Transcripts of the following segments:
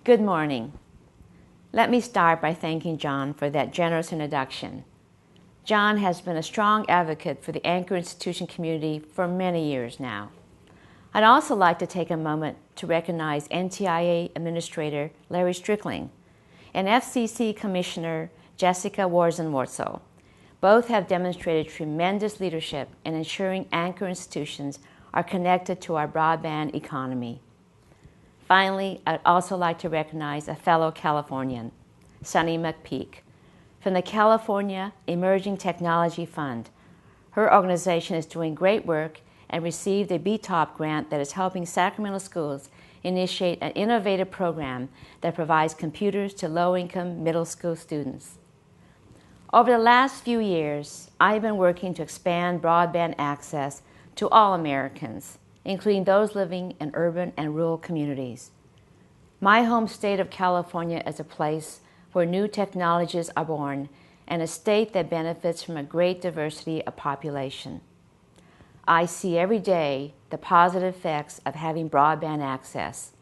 Good morning. Let me start by thanking John for that generous introduction. John has been a strong advocate for the Anchor Institution community for many years now. I'd also like to take a moment to recognize NTIA Administrator Larry Strickling and FCC Commissioner Jessica Warzenwartzel. Both have demonstrated tremendous leadership in ensuring Anchor institutions are connected to our broadband economy. Finally, I'd also like to recognize a fellow Californian, Sunny McPeak, from the California Emerging Technology Fund. Her organization is doing great work and received a BTOP grant that is helping Sacramento schools initiate an innovative program that provides computers to low-income middle school students. Over the last few years, I've been working to expand broadband access to all Americans, including those living in urban and rural communities. My home state of California is a place where new technologies are born and a state that benefits from a great diversity of population. I see every day the positive effects of having broadband access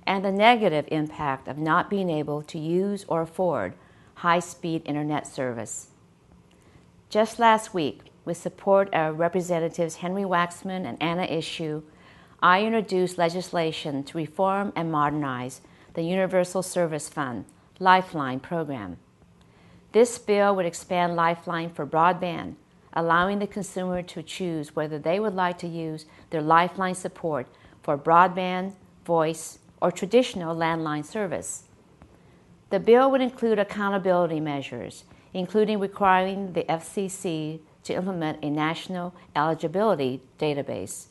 and the negative impact of not being able to use or afford high-speed internet service. Just last week, with support of Representatives Henry Waxman and Anna Issue, I introduced legislation to reform and modernize the Universal Service Fund, Lifeline program. This bill would expand Lifeline for broadband, allowing the consumer to choose whether they would like to use their Lifeline support for broadband, voice, or traditional landline service. The bill would include accountability measures, including requiring the FCC to implement a national eligibility database.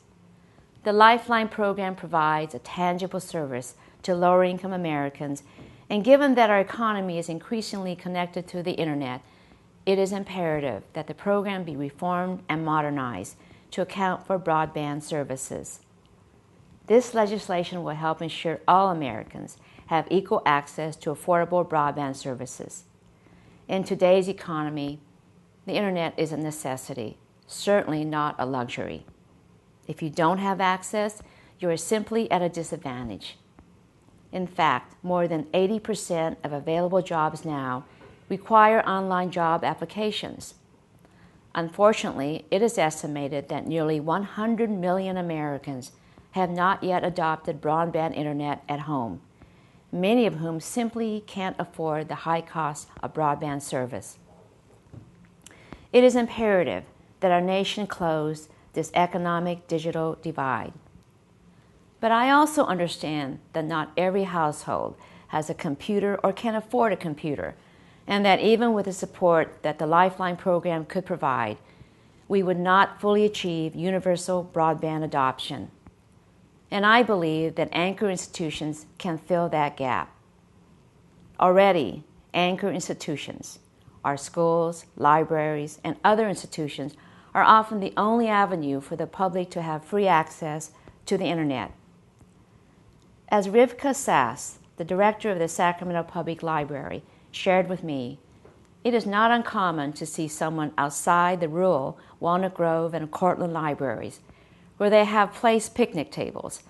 The Lifeline program provides a tangible service to lower-income Americans, and given that our economy is increasingly connected to the internet, it is imperative that the program be reformed and modernized to account for broadband services. This legislation will help ensure all Americans have equal access to affordable broadband services. In today's economy, the internet is a necessity, certainly not a luxury. If you don't have access, you are simply at a disadvantage. In fact, more than 80% of available jobs now require online job applications. Unfortunately, it is estimated that nearly 100 million Americans have not yet adopted broadband internet at home, many of whom simply can't afford the high cost of broadband service. It is imperative that our nation close this economic digital divide. But I also understand that not every household has a computer or can afford a computer, and that even with the support that the Lifeline program could provide, we would not fully achieve universal broadband adoption. And I believe that Anchor institutions can fill that gap. Already, Anchor institutions, our schools, libraries, and other institutions are often the only avenue for the public to have free access to the internet. As Rivka Sass, the director of the Sacramento Public Library, shared with me, it is not uncommon to see someone outside the rural Walnut Grove and Cortland libraries where they have placed picnic tables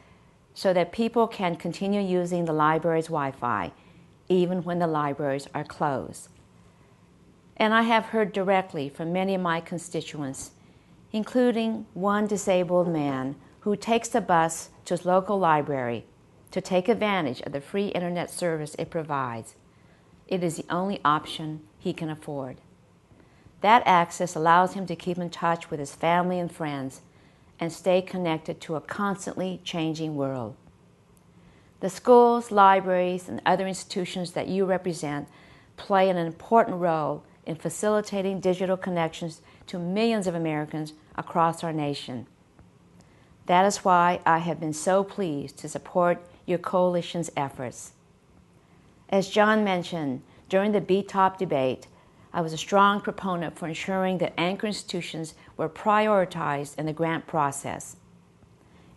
so that people can continue using the library's Wi-Fi even when the libraries are closed. And I have heard directly from many of my constituents, including one disabled man who takes the bus to his local library to take advantage of the free internet service it provides. It is the only option he can afford. That access allows him to keep in touch with his family and friends and stay connected to a constantly changing world. The schools, libraries, and other institutions that you represent play an important role in facilitating digital connections to millions of Americans across our nation. That is why I have been so pleased to support your coalition's efforts. As John mentioned, during the BTOP debate, I was a strong proponent for ensuring that Anchor institutions were prioritized in the grant process.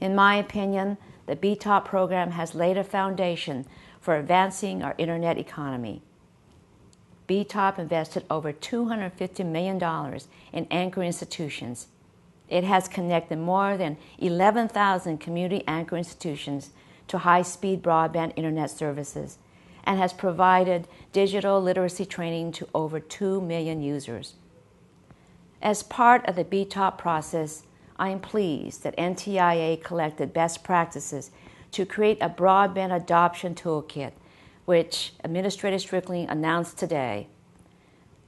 In my opinion, the BTOP program has laid a foundation for advancing our internet economy. BTOP invested over $250 million in Anchor institutions. It has connected more than 11,000 community Anchor institutions to high-speed broadband internet services and has provided digital literacy training to over 2 million users. As part of the BTOP process, I am pleased that NTIA collected best practices to create a broadband adoption toolkit, which Administrator Strickling announced today.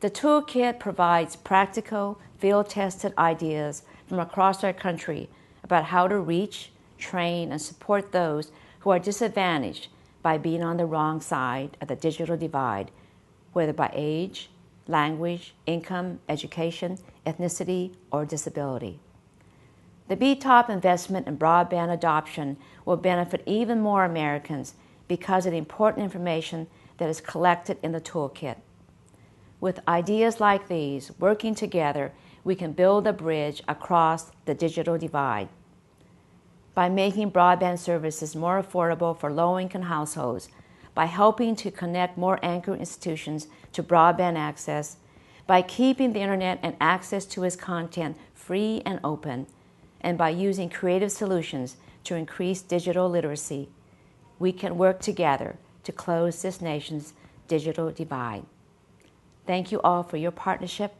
The toolkit provides practical, field-tested ideas from across our country about how to reach, train, and support those who are disadvantaged by being on the wrong side of the digital divide, whether by age, language, income, education, ethnicity, or disability. The BTOP investment in broadband adoption will benefit even more Americans because of the important information that is collected in the toolkit. With ideas like these working together, we can build a bridge across the digital divide. By making broadband services more affordable for low-income households, by helping to connect more anchor institutions to broadband access, by keeping the internet and access to its content free and open, and by using creative solutions to increase digital literacy, we can work together to close this nation's digital divide. Thank you all for your partnership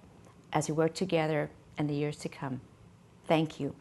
as we work together in the years to come. Thank you.